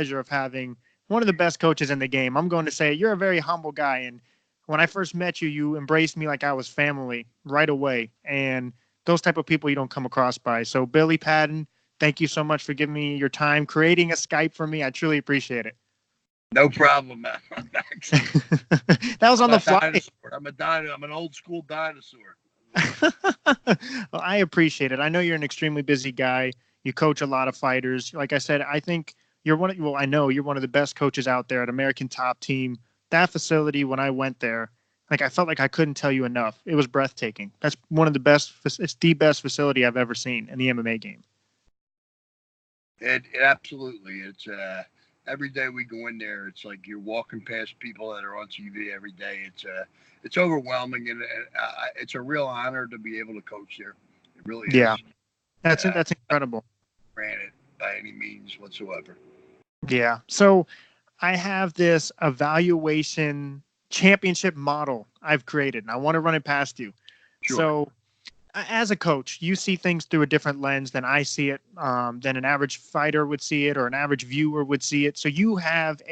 pleasure of having one of the best coaches in the game. I'm going to say you're a very humble guy. And when I first met you, you embraced me like I was family right away. And those type of people you don't come across by. So Billy Padden, thank you so much for giving me your time, creating a Skype for me. I truly appreciate it. No problem, man. Max. That was on the fly. Dinosaur. I'm an old school dinosaur. Well, I appreciate it. I know you're an extremely busy guy. You coach a lot of fighters. Like I said, I think I know you're one of the best coaches out there at American Top Team. That facility, when I went there, like I felt like I couldn't tell you enough. It was breathtaking. That's one of the best. It's the best facility I've ever seen in the MMA game. It absolutely. It's every day we go in there, it's like you're walking past people that are on TV every day. It's overwhelming, and it's a real honor to be able to coach there. It really is. Yeah, that's incredible. Granted, by any means whatsoever. Yeah. So I have this evaluation championship model I've created, and I want to run it past you. Sure. So as a coach, you see things through a different lens than I see it, than an average fighter would see it or an average viewer would see it. So you have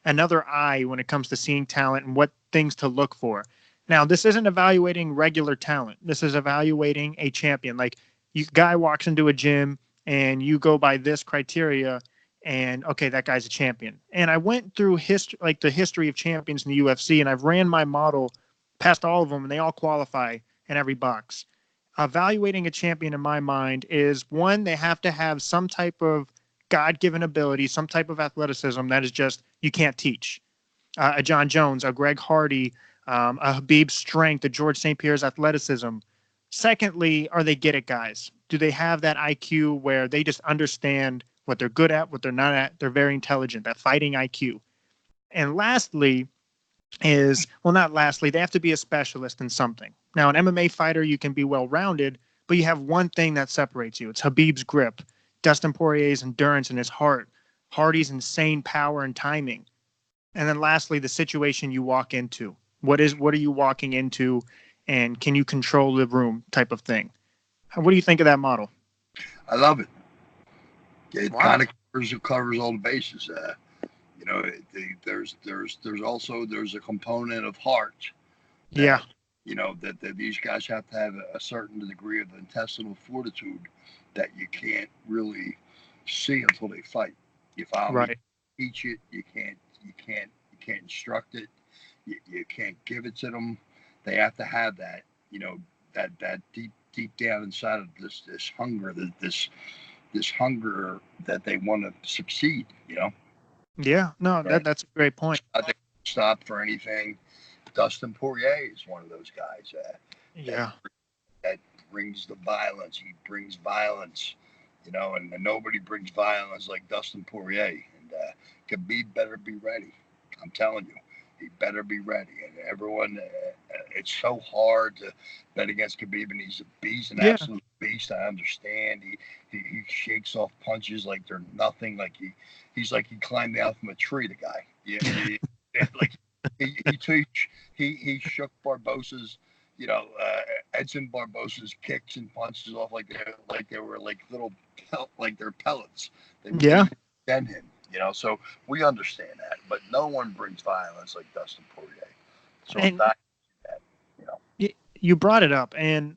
another eye when it comes to seeing talent and what things to look for. Now, this isn't evaluating regular talent. This is evaluating a champion. Like, guy walks into a gym and you go by this criteria and, okay, that guy's a champion. And I went through the history of champions in the UFC, and I've ran my model past all of them, and they all qualify in every box. Evaluating a champion in my mind is, one, they have to have some type of God-given ability, some type of athleticism that is just you can't teach. A John Jones, a Greg Hardy, a Khabib's strength, a George St. Pierre's athleticism. Secondly, are they get it guys? Do they have that IQ where they just understand what they're good at, what they're not at? They're very intelligent, that fighting IQ. And lastly they have to be a specialist in something. Now, an MMA fighter, you can be well-rounded, but you have one thing that separates you. It's Khabib's grip, Dustin Poirier's endurance and his heart, Hardy's insane power and timing. And then lastly, the situation you walk into. What are you walking into, and can you control the room type of thing? What do you think of that model? I love it. It kind of covers all the bases. There's a component of heart. Yeah. That these guys have to have a certain degree of intestinal fortitude that you can't really see until they fight. You follow me? Teach it. You can't instruct it. You can't give it to them. They have to have that, that deep down inside of this hunger, this hunger that they want to succeed, Yeah, no, right? That's a great point. I think stop for anything. Dustin Poirier is one of those guys that brings the violence. He brings violence, and nobody brings violence like Dustin Poirier. And Khabib better be ready. I'm telling you, he better be ready. And everyone, it's so hard to bet against Khabib, and he's a beast, an absolute beast. I understand. He shakes off punches like they're nothing. Like he's like he climbed down from a tree. The guy, he shook Barbossa's, Edson Barbossa's kicks and punches off like they were like little they're pellets. They bend him. So we understand that, but no one brings violence like Dustin Poirier. So you brought it up, and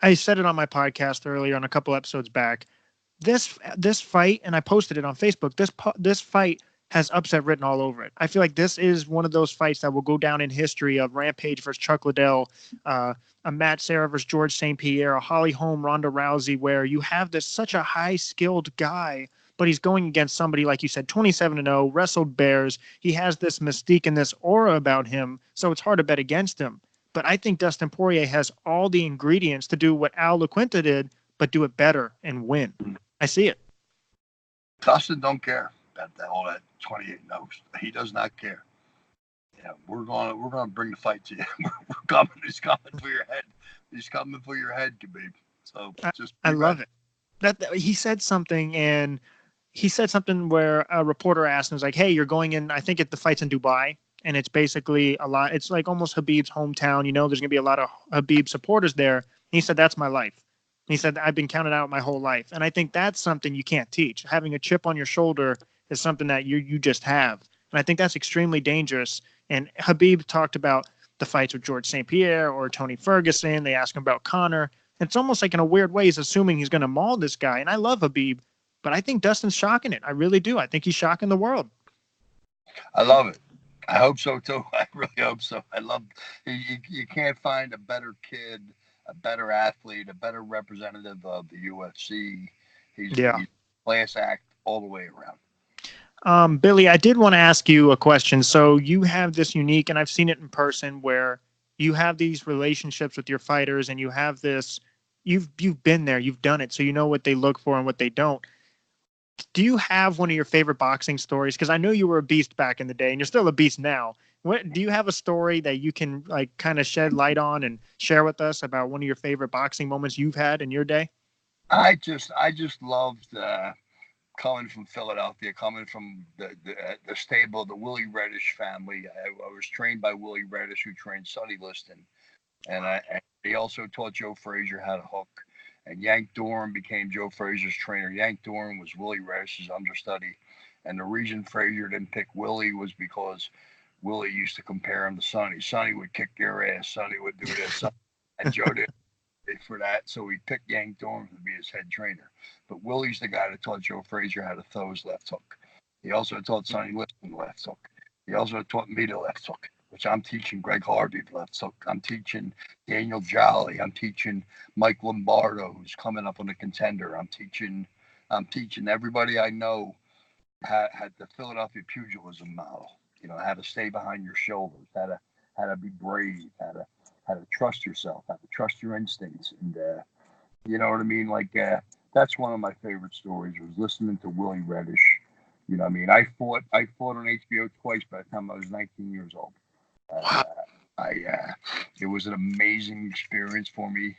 I said it on my podcast earlier on a couple episodes back. This fight, and I posted it on Facebook. This fight has upset written all over it. I feel like this is one of those fights that will go down in history of Rampage versus Chuck Liddell, a Matt Serra versus George St. Pierre, a Holly Holm, Ronda Rousey, where you have such a high-skilled guy, but he's going against somebody, like you said, 27-0, wrestled bears. He has this mystique and this aura about him, so it's hard to bet against him. But I think Dustin Poirier has all the ingredients to do what Al LaQuinta did, but do it better and win. I see it. Dustin don't care about all that 28 no's. He does not care. We're gonna bring the fight to you. He's coming for your head. He's coming for your head, Khabib. So I love it. That he said something, and he said something where a reporter asked him, was like, "Hey, you're going in. I think the fight's in Dubai." And it's basically it's like almost Khabib's hometown. There's going to be a lot of Khabib supporters there. And he said, that's my life. he said, I've been counted out my whole life. And I think that's something you can't teach. Having a chip on your shoulder is something that you just have. And I think that's extremely dangerous. And Khabib talked about the fights with George St. Pierre or Tony Ferguson. They ask him about Conor. It's almost like in a weird way, he's assuming he's going to maul this guy. And I love Khabib, but I think Dustin's shocking it. I really do. I think he's shocking the world. I love it. I hope so too. I really hope so. I love you can't find a better kid, a better athlete, a better representative of the UFC. He's a class act all the way around. Billy, I did want to ask you a question. So you have this unique, and I've seen it in person, where you have these relationships with your fighters, and you have this. You've been there, you've done it, so you know what they look for and what they don't. Do you have one of your favorite boxing stories? Because I know you were a beast back in the day, and you're still a beast now. What do you have a story that you can like kind of shed light on and share with us about one of your favorite boxing moments you've had in your day? I just loved coming from Philadelphia, coming from the stable, the Willie Reddish family. I was trained by Willie Reddish, who trained Sonny Liston, and he also taught Joe Frazier how to hook. And Yank Dorn became Joe Frazier's trainer. Yank Dorn was Willie Reddish's understudy. And the reason Frazier didn't pick Willie was because Willie used to compare him to Sonny. Sonny would kick your ass. Sonny would do this. And Joe didn't for that. So he picked Yank Dorn to be his head trainer. But Willie's the guy that taught Joe Frazier how to throw his left hook. He also taught Sonny Liston the left hook. He also taught me the left hook, which I'm teaching Greg Hardy the left hook. I'm teaching Daniel Jolly. I'm teaching Mike Lombardo, who's coming up on the Contender. I'm teaching everybody I know had the Philadelphia pugilism model. You know, how to stay behind your shoulders, how to be brave, how to trust yourself, how to trust your instincts, and you know what I mean. Like that's one of my favorite stories was listening to Willie Reddish. You know what I mean? I fought on HBO twice by the time I was 19 years old. It was an amazing experience for me.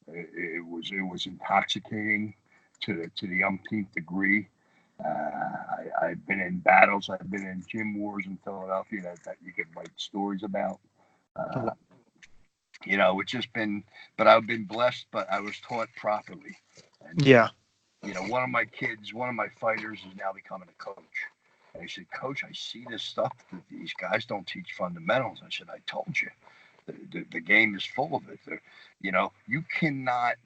It was intoxicating to the umpteenth degree. I've been in battles. I've been in gym wars in Philadelphia that you could write stories about. You know, it's just been. But I've been blessed. But I was taught properly. And, yeah. You know, one of my fighters is now becoming a coach. And he said, Coach, I see this stuff that these guys don't teach fundamentals. I said, I told you, the game is full of it. You know, you cannot,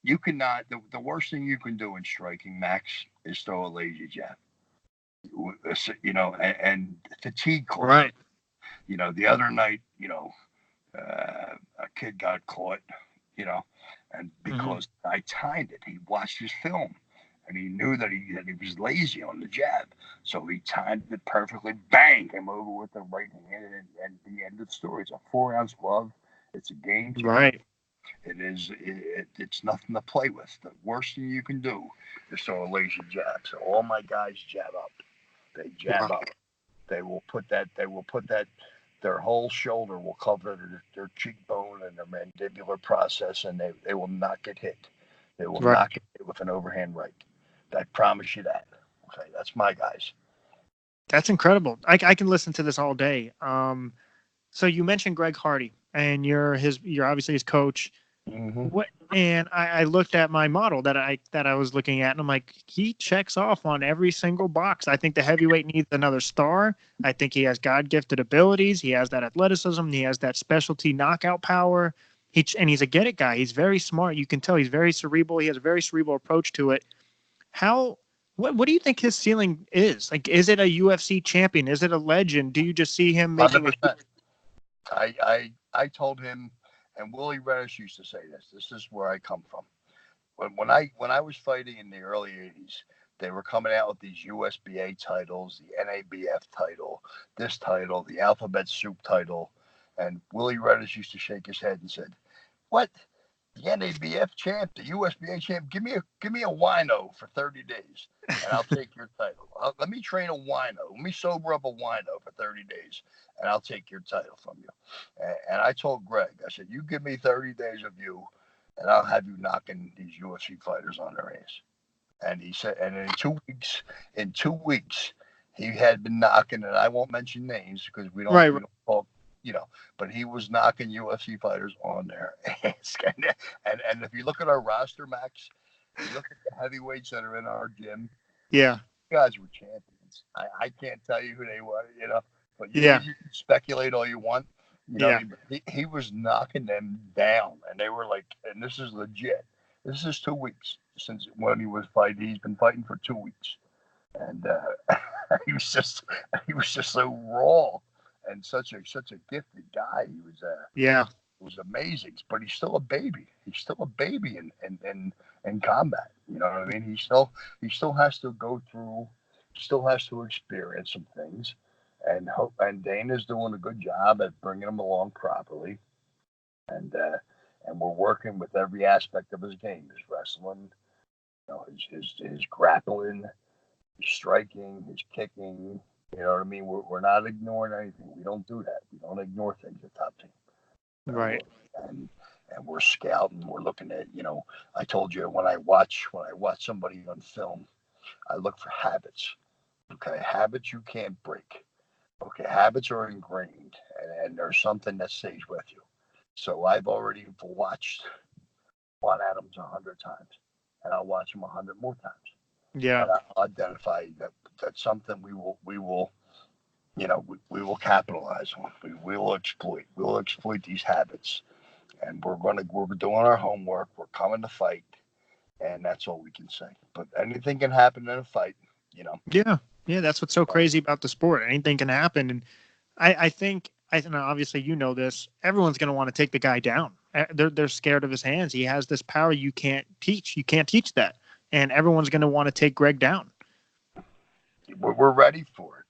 the worst thing you can do in striking, Max, is throw a lazy jab. You know, and fatigue. Right. You know, the other night, you know, a kid got caught, you know, and because I timed it, he watched his film. And he knew that he was lazy on the jab. So he timed it perfectly. Bang! Came over with the right hand. And the end of the story. It's a 4-ounce glove. It's a game changer. Right. It's nothing to play with. The worst thing you can do is throw a lazy jab. So all my guys jab up. They jab up. They will put that, their whole shoulder will cover their cheekbone and their mandibular process, and they will not get hit. They will not get hit with an overhand right. I promise you that. Okay, that's my guys. That's incredible. I can listen to this all day. So you mentioned Greg Hardy, and you're obviously his coach. What? And I looked at my model that I was looking at, and I'm like, he checks off on every single box. I think the heavyweight needs another star. I think he has God-gifted abilities. He has that athleticism. He has that specialty knockout power. And he's a get it guy. He's very smart. You can tell he's very cerebral. He has a very cerebral approach to it. What do you think his ceiling is? Like, is it a UFC champion? Is it a legend? Do you just see him making 100%. I told him, and Willie Reddish used to say this. This is where I come from. When I was fighting in the early 80s, they were coming out with these USBA titles, the NABF title, this title, the Alphabet Soup title, and Willie Reddish used to shake his head and said, "What? The NABF champ, the USBA champ? Give me a wino for 30 days, and I'll take your title. Let me train a wino. Let me sober up a wino for 30 days, and I'll take your title from you." And I told Greg, I said, "You give me 30 days of you, and I'll have you knocking these UFC fighters on their ass." And he said, and in 2 weeks, he had been knocking, and I won't mention names because we don't talk. but he was knocking UFC fighters on their ass. And if you look at our roster, Max, you look at the heavyweights that are in our gym. Yeah. Guys were champions. I can't tell you who they were, but you can speculate all you want. He was knocking them down, and they were like, and this is legit. This is 2 weeks since when he was fighting. He's been fighting for 2 weeks, and he was just so raw and such a gifted guy. He was it was amazing, but he's still a baby. He's still a baby in combat. You know what I mean? He still has to go through, still has to experience some things, and Dana's doing a good job at bringing him along properly, and we're working with every aspect of his game: his wrestling, his grappling, his striking, his kicking. You know what I mean? We're not ignoring anything. We don't do that. We don't ignore things at Top Team. Right. And we're scouting. We're looking at, I told you when I watch somebody on film, I look for habits. Okay, habits you can't break. Okay, habits are ingrained, and there's something that stays with you. So I've already watched Juan Adams 100 times, and I'll watch him 100 more times. Yeah. And I'll identify that's something we will capitalize on. We will exploit. We'll exploit these habits, and we're doing our homework. We're coming to fight, and that's all we can say. But anything can happen in a fight, Yeah, that's what's so crazy about the sport. Anything can happen, and I think obviously this. Everyone's going to want to take the guy down. They're scared of his hands. He has this power you can't teach. You can't teach that, and everyone's going to want to take Greg down. We're ready for it.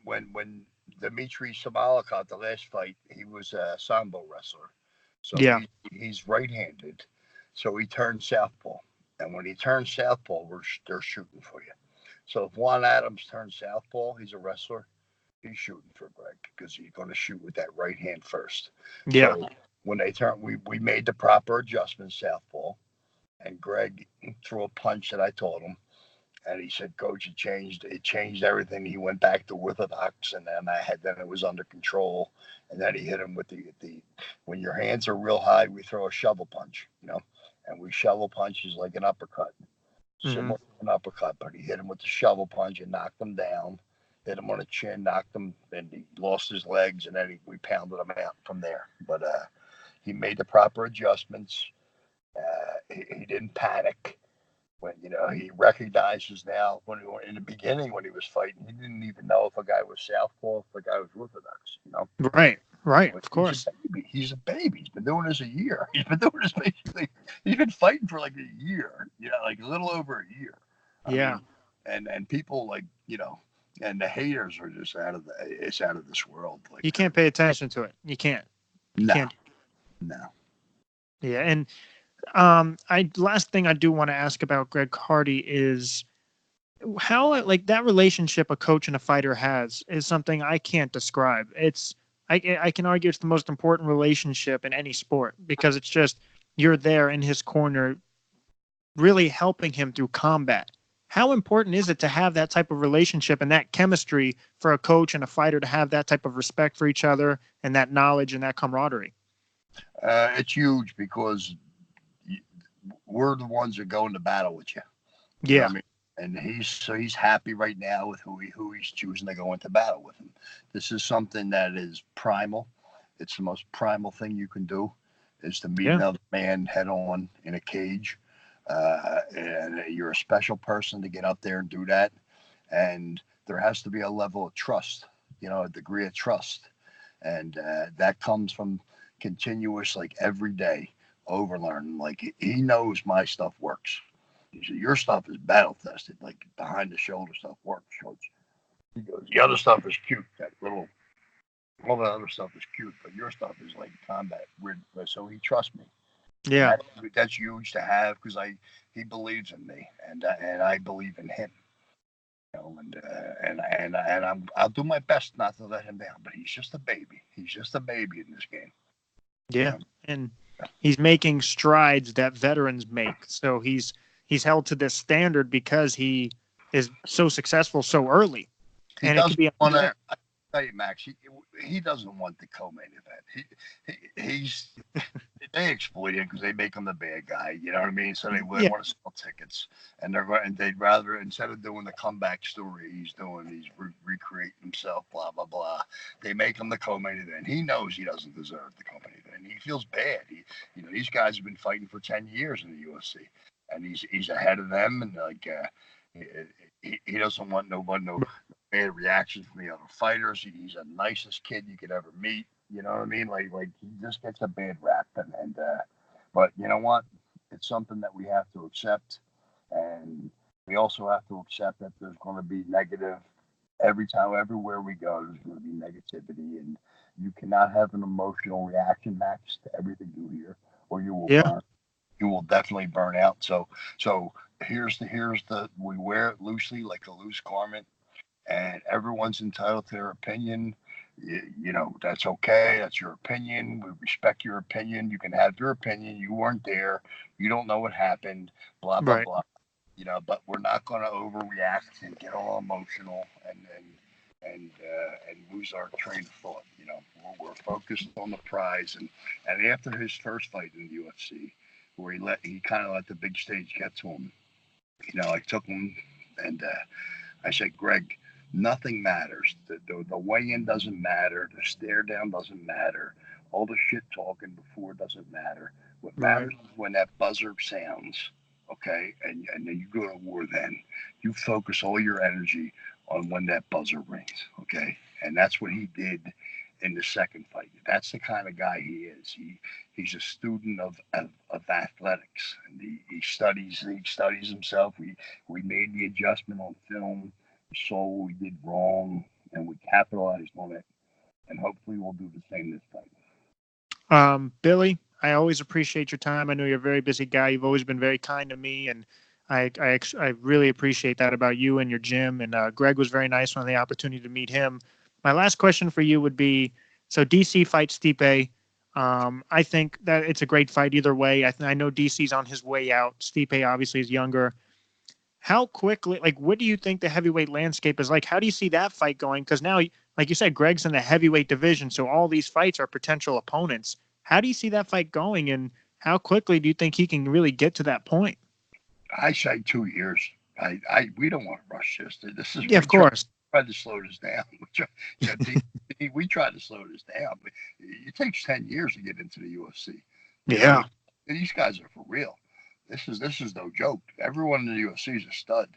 When Dmitry Samalikov, the last fight, he was a sambo wrestler. So he's right-handed. So he turned southpaw. And when he turns southpaw, they're shooting for you. So if Juan Adams turns southpaw, he's a wrestler, he's shooting for Greg because he's going to shoot with that right hand first. Yeah. So when they turn, we made the proper adjustments southpaw. And Greg threw a punch that I told him. And he said, Coach, it changed everything. He went back to orthodox, and then it was under control. And then he hit him with the when your hands are real high, we throw a shovel punch, and we shovel punches like an uppercut, similar to an uppercut. But he hit him with the shovel punch and knocked him down, hit him on the chin, knocked him, and he lost his legs, and then we pounded him out from there. But he made the proper adjustments. He didn't panic. When he recognizes now, in the beginning when he was fighting, he didn't even know if a guy was southpaw, if a guy was orthodox. Right, but of course. He's a baby. He's been doing this a year. He's been doing this basically. He's been fighting for like a year. Like a little over a year. I mean, and people and the haters are just out of this world. Like you can't pay attention to it. You can't. No. Yeah, and last thing I do want to ask about Greg Hardy is how that relationship a coach and a fighter has is something I can't describe. I can argue it's the most important relationship in any sport because it's just you're there in his corner, really helping him through combat. How important is it to have that type of relationship and that chemistry for a coach and a fighter to have that type of respect for each other and that knowledge and that camaraderie? It's huge because we're the ones that go into battle with you. Yeah. You know what I mean? And he's happy right now with who he's choosing to go into battle with him. This is something that is primal. It's the most primal thing you can do is to meet another man head on in a cage. And you're a special person to get up there and do that. And there has to be a level of trust, a degree of trust. And that comes from continuous, every day. Overlearning, he knows my stuff works. He said, your stuff is battle tested, behind the shoulder stuff works. He goes, the other stuff is cute. All the other stuff is cute, but your stuff is combat. So he trusts me. Yeah, that's huge to have because he believes in me and I believe in him. I'll do my best not to let him down. But he's just a baby. He's just a baby in this game. Yeah, and he's making strides that veterans make. So he's held to this standard because he is so successful so early. He doesn't want to. tell you, Max, he doesn't want the co-main event. He's they exploit him because they make him the bad guy. You know what I mean? So they want to sell tickets, and they'd rather, instead of doing the comeback story he's recreating himself, blah blah blah. They make him the co-main event. He knows he doesn't deserve the co-main event. He feels bad. These guys have been fighting for 10 years in the UFC, and he's ahead of them, and he doesn't want no bad reactions from the other fighters. He's the nicest kid you could ever meet. You know what I mean? Like he just gets a bad rap, but you know what? It's something that we have to accept, and we also have to accept that there's going to be negative everywhere we go. There's going to be negativity, and you cannot have an emotional reaction, Max, to everything you hear, or you will burn. You will definitely burn out. So here's the we wear it loosely like a loose garment, and everyone's entitled to their opinion. That's okay. That's your opinion. We respect your opinion. You can have your opinion. You weren't there. You don't know what happened. Blah blah blah. But we're not going to overreact and get all emotional and lose our train of thought. We're focused on the prize. And after his first fight in the UFC, where he kind of let the big stage get to him, I took him and I said, Greg, nothing matters. The weigh-in doesn't matter. The stare down doesn't matter. All the shit talking before doesn't matter. What matters is when that buzzer sounds, okay, and then you go to war then. You focus all your energy on when that buzzer rings, okay? And that's what he did in the second fight. That's the kind of guy he is. He's a student of athletics, and he studies himself. We made the adjustment on film. We saw what we did wrong, and we capitalized on it, and hopefully we'll do the same this time. Billy, I always appreciate your time. I know you're a very busy guy. You've always been very kind to me, and I really appreciate that about you and your gym. And Greg was very nice when I had the opportunity to meet him. My last question for you would be, so DC fights Stipe. I think that it's a great fight either way. I know DC's on his way out. Stipe obviously is younger. How quickly, what do you think the heavyweight landscape is like? How do you see that fight going? Because now, like you said, Greg's in the heavyweight division, so all these fights are potential opponents. How do you see that fight going, and how quickly do you think he can really get to that point? I say 2 years. We don't want to rush this. This is of course. Tried to slow this down. We tried to slow this down, but it takes 10 years to get into the UFC. Yeah, and these guys are for real. This is no joke. Everyone in the UFC is a stud.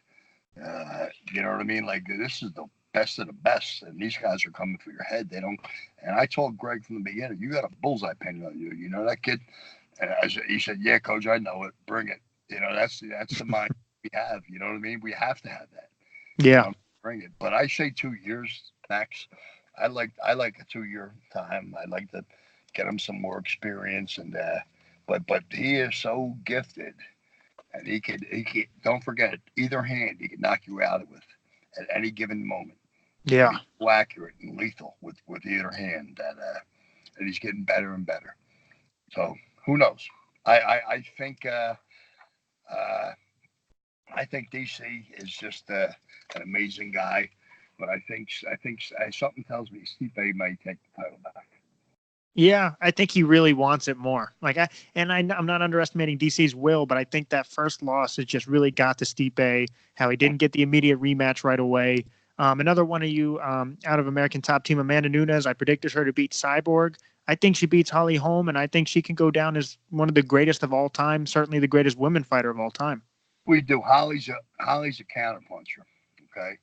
You know what I mean? This is the best of the best, and these guys are coming for your head. They don't. And I told Greg from the beginning, you got a bullseye painted on you. You know that kid? And he said, "Yeah, coach, I know it. Bring it." That's the mind we have. You know what I mean? We have to have that. Yeah. Bring it. But I say 2 years, Max. I like a 2 year time. I like to get him some more experience, and but he is so gifted, and he could don't forget it, either hand he could knock you out with at any given moment. Yeah. He's so accurate and lethal with either hand that and he's getting better and better. So who knows? I think DC is just an amazing guy, but I think something tells me Stipe might take the title back. Yeah, I think he really wants it more. I'm not underestimating DC's will, but I think that first loss has just really got to Stipe, how he didn't get the immediate rematch right away. Another one of you out of American Top Team, Amanda Nunes, I predicted her to beat Cyborg. I think she beats Holly Holm, and I think she can go down as one of the greatest of all time, certainly the greatest women fighter of all time. We do. Holly's a counterpuncher, okay?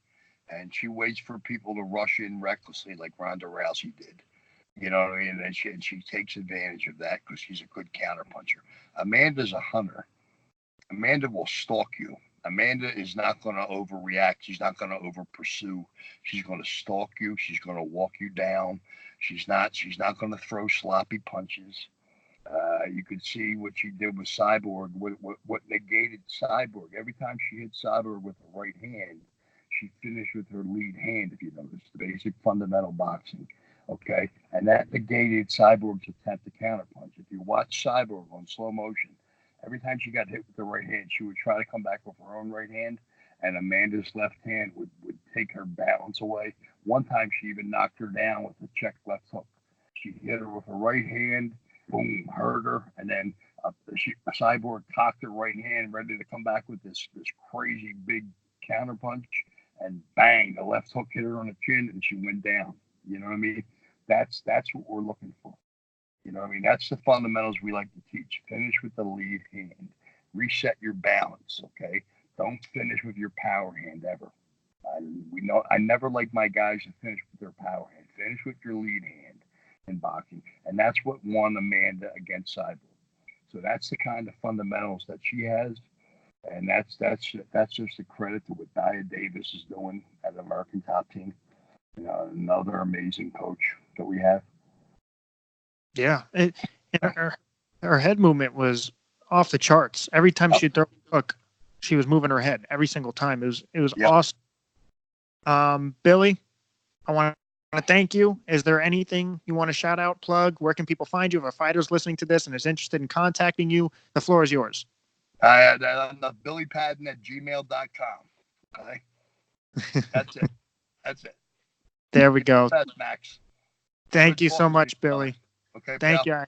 And she waits for people to rush in recklessly like Ronda Rousey did. You know what I mean? And she takes advantage of that because she's a good counterpuncher. Amanda's a hunter. Amanda will stalk you. Amanda is not going to overreact. She's not going to over pursue. She's going to stalk you. She's going to walk you down. She's not going to throw sloppy punches. You could see what she did with Cyborg, what negated Cyborg. Every time she hit Cyborg with the right hand, she finished with her lead hand, if you notice, the basic fundamental boxing. Okay, and that negated Cyborg's attempt to counterpunch. If you watch Cyborg on slow motion, every time she got hit with the right hand, she would try to come back with her own right hand, and Amanda's left hand would take her balance away. One time she even knocked her down with a check left hook. She hit her with her right hand, boom, hurt her, and then Cyborg cocked her right hand, ready to come back with this crazy big counter punch, and bang, the left hook hit her on the chin, and she went down. You know what I mean? That's what we're looking for. You know what I mean? That's the fundamentals we like to teach. Finish with the lead hand. Reset your balance, okay? Don't finish with your power hand ever. I never like my guys to finish with their power hand. Finish with your lead hand in boxing. And that's what won Amanda against Cyborg. So that's the kind of fundamentals that she has. And that's just a credit to what Dia Davis is doing at the American Top Team. You know, another amazing coach that we have. Yeah. Her head movement was off the charts. Every time she'd throw a hook, she was moving her head every single time. It was awesome. Billy, I want to thank you. Is there anything you want to shout out, plug? Where can people find you? If a fighter's listening to this and is interested in contacting you, the floor is yours. BillyPadden@gmail.com. Okay. That's it. That's it. There we go. That's Max. Thank you so much, Billy. Okay. Thank you.